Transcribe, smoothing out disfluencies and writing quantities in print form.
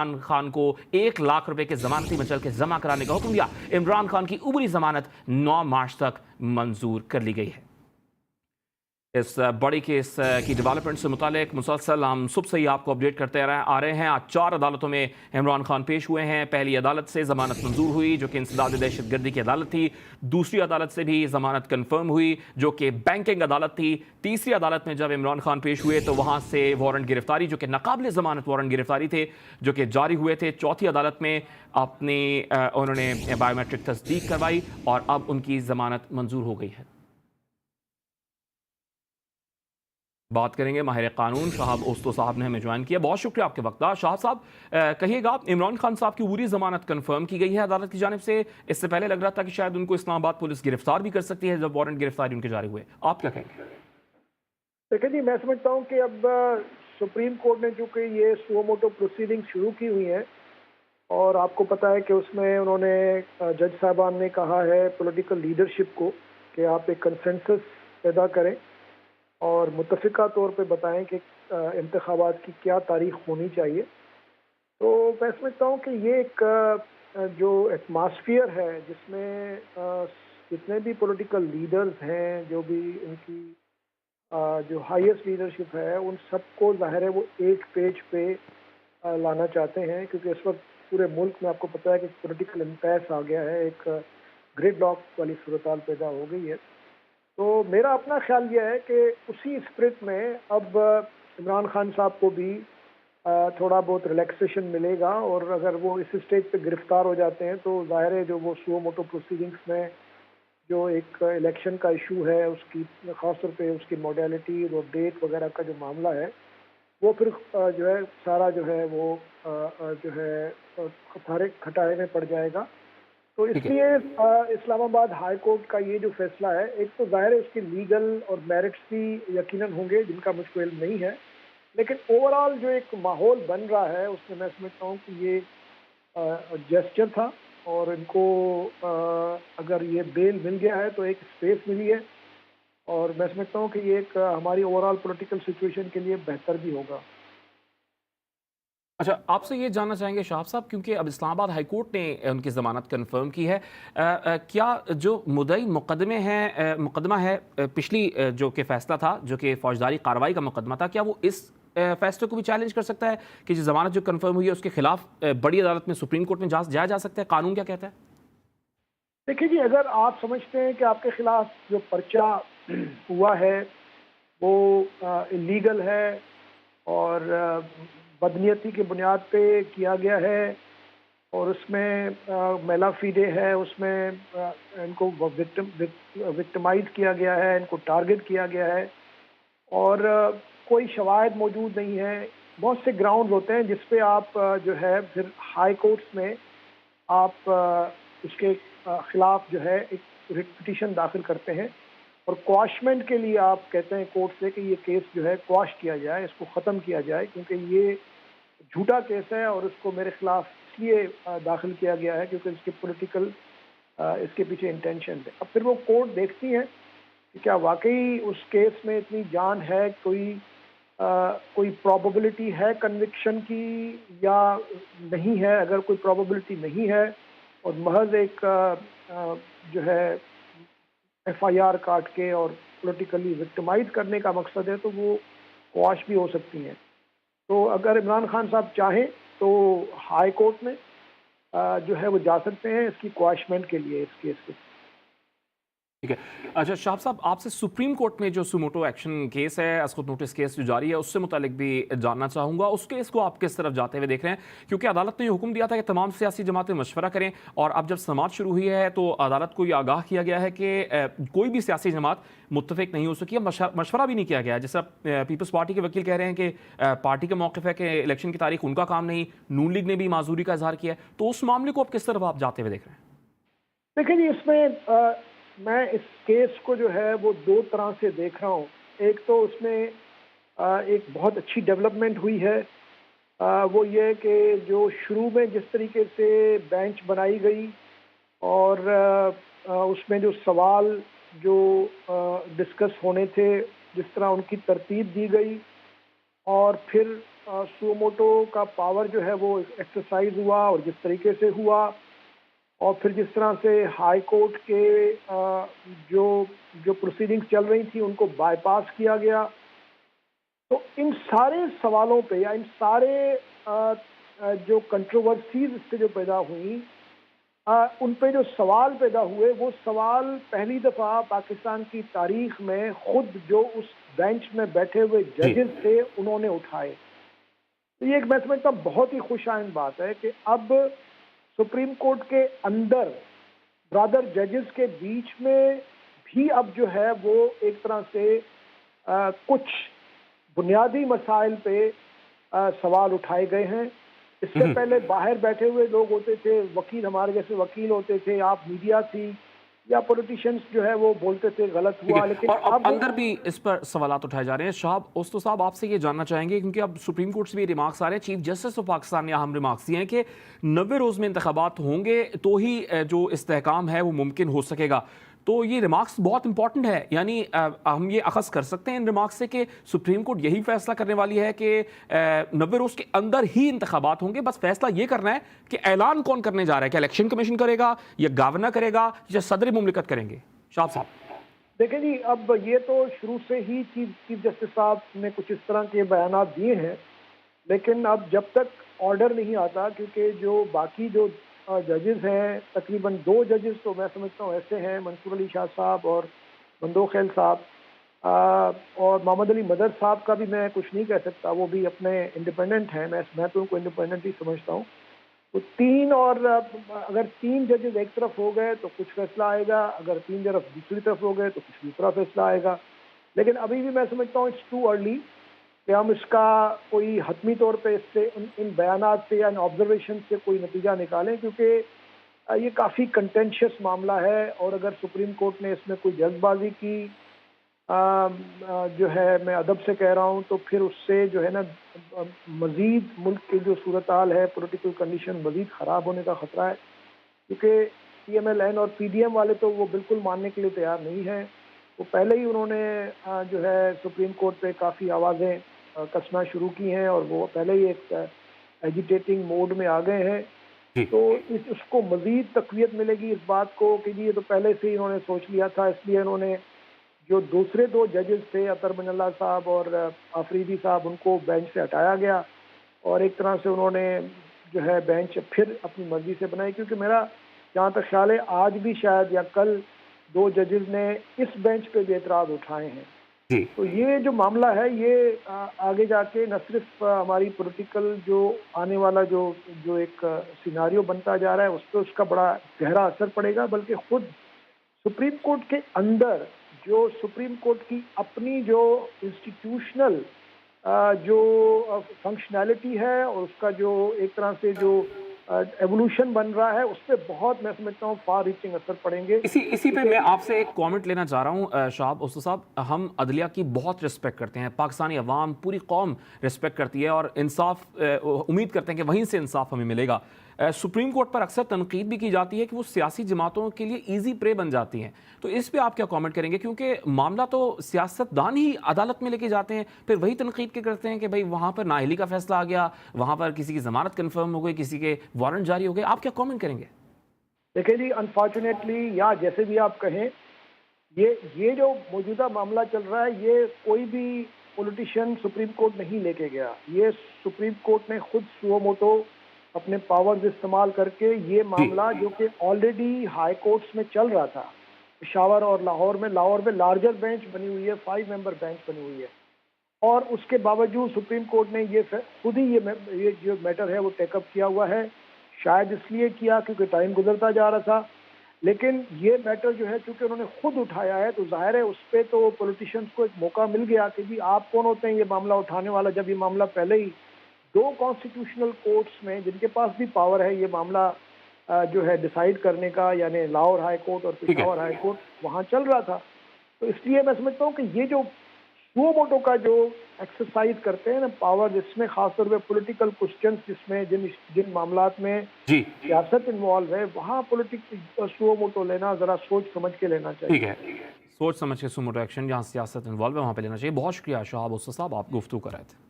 इमरान खान को 1 लाख रुपए के जमानती मचल के जमा कराने का हुक्म दिया। इमरान खान की ऊपरी जमानत 9 मार्च तक मंजूर कर ली गई है। इस बड़ी केस की डेवलपमेंट से मुतालिक मुसलसल हम सुबह से ही आपको अपडेट करते आ रहे हैं। आज 4 अदालतों में इमरान खान पेश हुए हैं। पहली अदालत से जमानत मंजूर हुई जो कि इंसदाद दहशतगर्दी की अदालत थी। दूसरी अदालत से भी जमानत कन्फर्म हुई जो कि बैंकिंग अदालत थी। तीसरी अदालत में जब इमरान खान पेश हुए तो वहां से वारंट गिरफ्तारी जो कि नाकाबिल जमानत वारंट गिरफ्तारी थे जो कि जारी हुए थे। चौथी अदालत में अपनी उन्होंने बायोमेट्रिक तस्दीक करवाई और अब उनकी जमानत मंजूर हो गई है। बात करेंगे माहिर कानून शाहब ओस्तो साहब ने हमें ज्वाइन किया। बहुत शुक्रिया आपके वक्त का। शाह साहब, कहिएगा, इमरान खान साहब की पूरी जमानत कंफर्म की गई है अदालत की जानिब से। इससे पहले लग रहा था कि शायद उनको इस्लामाबाद पुलिस गिरफ्तार भी कर सकती है जब वारंट गिरफ्तारी उनके जारी हुए। आप क्या कहेंगे? देखिए जी, मैं समझता हूँ कि अब सुप्रीम कोर्ट ने चूंकि ये सुओ मोटो प्रोसीडिंग शुरू की हुई है और आपको पता है कि उसमें उन्होंने जज साहबान ने कहा है पॉलिटिकल लीडरशिप को कि आप एक कंसेंसस पैदा करें और मुत्तफ़िका तौर पे बताएं कि इंतखाबात की क्या तारीख होनी चाहिए। तो मैं समझता हूँ कि ये एक जो एटमॉस्फेयर है जिसमें जितने भी पॉलिटिकल लीडर्स हैं, जो भी उनकी जो हाईएस्ट लीडरशिप है, उन सबको ज़ाहिर है वो एक पेज पे लाना चाहते हैं, क्योंकि इस वक्त पूरे मुल्क में आपको पता है कि पॉलिटिकल इम्पैस आ गया है, एक ग्रिडलॉक वाली सूरत पैदा हो गई है। तो मेरा अपना ख्याल यह है कि उसी स्पिरिट में अब इमरान खान साहब को भी थोड़ा बहुत रिलैक्सेशन मिलेगा, और अगर वो इस स्टेज पे गिरफ्तार हो जाते हैं तो ज़ाहिर है जो वो सुओ मोटो प्रोसीडिंग्स में जो एक इलेक्शन का इशू है, उसकी ख़ासतौर पे उसकी मॉडलिटी और डेट वगैरह का जो मामला है, वो फिर जो है सारा जो है वो जो है खटारे खटारे में पड़ जाएगा। तो ठीक है। इसलिए इस्लामाबाद हाई कोर्ट का ये जो फैसला है, एक तो ज़ाहिर है उसके लीगल और मेरिट्स भी यकीनन होंगे जिनका मुझको इल्म नहीं है, लेकिन ओवरऑल जो एक माहौल बन रहा है उसमें मैं समझता हूँ कि ये जेस्चर था, और इनको अगर ये बेल मिल गया है तो एक स्पेस मिली है, और मैं समझता हूँ कि ये एक हमारी ओवरऑल पॉलिटिकल सिचुएशन के लिए बेहतर भी होगा। अच्छा, आपसे ये जानना चाहेंगे शाह साहब, क्योंकि अब इस्लामाबाद हाई कोर्ट ने उनकी ज़मानत कंफर्म की है, क्या जो मुद्दई मुकदमा है पिछली जो कि फ़ैसला था जो कि फ़ौजदारी कार्रवाई का मुकदमा था, क्या वो इस फैसले को भी चैलेंज कर सकता है कि जो ज़मानत जो कंफर्म हुई है उसके खिलाफ बड़ी अदालत में सुप्रीम कोर्ट में जाया जा सकता है? कानून क्या कहता है? देखिए जी, अगर आप समझते हैं कि आपके खिलाफ जो पर्चा हुआ है वो इलीगल है और बदनीयती की बुनियाद पे किया गया है, और उसमें मेला फीडे है, उसमें इनको विक्टिमाइज किया गया है, इनको टारगेट किया गया है, और कोई शवाहिद मौजूद नहीं है। बहुत से ग्राउंड होते हैं जिस पे आप जो है फिर हाई कोर्ट्स में आप उसके खिलाफ जो है एक रिट पिटीशन दाखिल करते हैं, और क्वाशमेंट के लिए आप कहते हैं कोर्ट से कि ये केस जो है क्वाश किया जाए, इसको ख़त्म किया जाए, क्योंकि ये झूठा केस है और उसको मेरे खिलाफ इसलिए दाखिल किया गया है क्योंकि इसके पॉलिटिकल इसके पीछे इंटेंशन है। अब फिर वो कोर्ट देखती है कि क्या वाकई उस केस में इतनी जान है, कोई प्रोबेबिलिटी है कन्विक्शन की या नहीं है। अगर कोई प्रोबेबिलिटी नहीं है और महज एक जो है एफआईआर काट के और पॉलिटिकली विक्टिमाइज करने का मकसद है, तो वो क्वाश भी हो सकती हैं। तो अगर इमरान खान साहब चाहें तो हाई कोर्ट में जो है वो जा सकते हैं इसकी क्वाशमेंट के लिए, इस केस के। ठीक है। अच्छा शाह साहब, आपसे सुप्रीम कोर्ट में जो सुमोटो एक्शन केस है, अस्कुत नोटिस केस जो जारी है, उससे मुतालिक भी जानना चाहूँगा। उस केस को आप किस तरफ जाते हुए देख रहे हैं? क्योंकि अदालत ने ये हुक्म दिया था कि तमाम सियासी जमातें मशवरा करें, और अब जब समात शुरू हुई है तो अदालत को ये आगाह किया गया है कि कोई भी सियासी जमात मुत्तफिक नहीं हो सकी है। मशवरा भी नहीं किया गया है। जैसा पीपल्स पार्टी के वकील कह रहे हैं कि पार्टी का मौक़िफ़ है कि इलेक्शन की तारीख उनका काम नहीं, नून लीग ने भी माजूरी का इजहार किया है। तो उस मामले को आप किस तरफ आप जाते हुए देख रहे हैं? देखिए जी, इसमें मैं इस केस को जो है वो दो तरह से देख रहा हूँ। एक तो उसमें एक बहुत अच्छी डेवलपमेंट हुई है, वो ये है कि जो शुरू में जिस तरीके से बेंच बनाई गई और उसमें जो सवाल जो डिस्कस होने थे, जिस तरह उनकी तरतीब दी गई, और फिर सुमोटो का पावर जो है वो एक्सरसाइज हुआ और जिस तरीके से हुआ, और फिर जिस तरह से हाई कोर्ट के जो जो प्रोसीडिंग्स चल रही थी उनको बाईपास किया गया। तो इन सारे सवालों पे या इन सारे जो कंट्रोवर्सीज इससे जो पैदा हुई, उन पे जो सवाल पैदा हुए, वो सवाल पहली दफ़ा पाकिस्तान की तारीख में खुद जो उस बेंच में बैठे हुए जजेस थे उन्होंने उठाए। तो ये एक मैं समझता हूँ बहुत ही खुशाइन बात है कि अब सुप्रीम कोर्ट के अंदर ब्रदर जजेस के बीच में भी अब जो है वो एक तरह से कुछ बुनियादी मसाइल पे सवाल उठाए गए हैं। इससे पहले बाहर बैठे हुए लोग होते थे, वकील, हमारे जैसे वकील होते थे, आप मीडिया थी या पॉलिटिशियंस जो है वो बोलते थे गलत हुआ, लेकिन और अब अंदर भी इस पर सवालात उठाए जा रहे हैं। शाहब ओस्तो साहब, आपसे ये जानना चाहेंगे क्योंकि अब सुप्रीम कोर्ट से भी रिमार्क्स आ रहे हैं, चीफ जस्टिस ऑफ पाकिस्तान ने अहम रिमार्क्स दिए हैं कि 90 रोज़ में इंतखाबात होंगे तो ही जो इस्तेहकाम है वो मुमकिन हो सकेगा। तो ये रिमार्क्स बहुत इंपॉर्टेंट है, यानी हम ये अखज़ कर सकते हैं इन रिमार्क्स से कि सुप्रीम कोर्ट यही फैसला करने वाली है कि 90 रोज़ के अंदर ही इंतखाबात होंगे। बस फैसला ये करना है कि ऐलान कौन करने जा रहा है, क्या इलेक्शन कमीशन करेगा या गवर्नर करेगा या सदर मुमलिकत करेंगे? शाहब साहब देखें जी, अब ये तो शुरू से ही चीफ जस्टिस साहब ने कुछ इस तरह के बयान दिए हैं, लेकिन अब जब तक ऑर्डर नहीं आता, क्योंकि जो बाकी जो जजेस हैं, तकरीबन 2 जजेस तो मैं समझता हूँ ऐसे हैं, मंसूर अली शाह साहब और मंदोख खैल साहब, और मोहम्मद अली मदर साहब का भी मैं कुछ नहीं कह सकता, वो भी अपने इंडिपेंडेंट हैं, मैं तो उनको इंडिपेंडेंट ही समझता हूँ। तो 3 और अगर 3 जजेस एक तरफ हो गए तो कुछ फैसला आएगा, अगर 3 तरफ दूसरी तरफ हो गए तो कुछ दूसरा फैसला आएगा। लेकिन अभी भी मैं समझता हूँ इट्स टू अर्ली कि हम इसका कोई हतमी तौर पे इससे इन बयानात से या इन ऑब्जर्वेशन से कोई नतीजा निकालें, क्योंकि ये काफ़ी कंटेंशियस मामला है, और अगर सुप्रीम कोर्ट ने इसमें कोई जल्दबाजी की, जो है मैं अदब से कह रहा हूँ, तो फिर उससे जो है ना मज़ीद मुल्क की जो सूरत हाल है, पॉलिटिकल कंडीशन मज़ीद ख़राब होने का ख़तरा है, क्योंकि PMLN और PDM वाले तो वो बिल्कुल मानने के लिए तैयार नहीं हैं। वो पहले ही उन्होंने जो है सुप्रीम कोर्ट पे काफ़ी आवाज़ें कसना शुरू की हैं, और वो पहले ही एक एजिटेटिंग मोड में आ गए हैं। तो उसको मज़ीद तक़वियत मिलेगी इस बात को कि जी ये तो पहले से ही इन्होंने सोच लिया था, इसलिए इन्होंने जो दूसरे 2 जजेस थे, अतर मनल्ला साहब और आफरीदी साहब, उनको बेंच से हटाया गया, और एक तरह से उन्होंने जो है बेंच फिर अपनी मर्जी से बनाई, क्योंकि मेरा जहाँ तक ख्याल है आज भी शायद या कल 2 जजेस ने इस बेंच पे भी एतराज़ उठाए हैं। तो ये जो मामला है ये आगे जाके न सिर्फ हमारी पॉलिटिकल जो आने वाला जो एक सिनारियो बनता जा रहा है उस पर उसका बड़ा गहरा असर पड़ेगा, बल्कि खुद सुप्रीम कोर्ट के अंदर जो सुप्रीम कोर्ट की अपनी जो इंस्टीट्यूशनल जो फंक्शनैलिटी है और उसका जो एक तरह से जो एवोल्यूशन बन रहा है, उस पर बहुत मैं समझता हूँ फार रीचिंग असर पड़ेंगे। इसी पे मैं आपसे एक कमेंट लेना चाह रहा हूँ शाहब ओस्तो साहब। हम अदलिया की बहुत रिस्पेक्ट करते हैं, पाकिस्तानी अवाम, पूरी कौम रिस्पेक्ट करती है और इंसाफ उम्मीद करते हैं कि वहीं से इंसाफ हमें मिलेगा। सुप्रीम कोर्ट पर अक्सर तनकीद भी की जाती है कि वो सियासी जमातों के लिए ईजी प्रे बन जाती हैं, तो इस पे आप क्या कमेंट करेंगे? क्योंकि मामला तो सियासतदान ही अदालत में लेके जाते हैं, फिर वही तनकीद के करते हैं कि भाई वहाँ पर नाअहली का फैसला आ गया, वहाँ पर किसी की जमानत कन्फर्म हो गई, किसी के वारंट जारी हो गए। आप क्या कमेंट करेंगे? देखिए जी, अनफॉर्चुनेटली या जैसे भी आप कहें, ये जो मौजूदा मामला चल रहा है, ये कोई भी पॉलिटिशियन सुप्रीम कोर्ट नहीं लेके गया। ये सुप्रीम कोर्ट ने खुद सुओ मोटो अपने पावर्स इस्तेमाल करके ये मामला, जो कि ऑलरेडी हाई कोर्ट्स में चल रहा था, पेशावर और लाहौर में लार्जर बेंच बनी हुई है, 5 मेंबर बेंच बनी हुई है, और उसके बावजूद सुप्रीम कोर्ट ने ये खुद ही ये जो मैटर है वो टेकअप किया हुआ है। शायद इसलिए किया क्योंकि टाइम गुजरता जा रहा था, लेकिन ये मैटर जो है चूंकि उन्होंने खुद उठाया है, तो जाहिर है उस पर तो पॉलिटिशियंस को एक मौका मिल गया कि भी आप कौन होते हैं ये मामला उठाने वाला, जब ये मामला पहले ही 2 कॉन्स्टिट्यूशनल कोर्ट्स में, जिनके पास भी पावर है ये मामला जो है डिसाइड करने का, यानी लाहौर हाई कोर्ट और पेशावर हाई कोर्ट, वहाँ चल रहा था। तो इसलिए मैं समझता हूँ कि ये जो सुओ मोटो का जो एक्सरसाइज करते हैं ना पावर, जिसमें खासतौर पे पॉलिटिकल क्वेश्चन, जिसमें जिन मामलात में सियासत इन्वॉल्व है, वहाँ पॉलिटिक्स सुओ मोटो लेना जरा सोच समझ के लेना चाहिए। ठीक है, सोच समझ के सुओ मोटो एक्शन, जहाँ सियासत इन्वॉल्व है वहाँ पे लेना चाहिए। बहुत शुक्रिया शाहब ओस्तो साहब, आप गुफ्तगू कर रहे थे।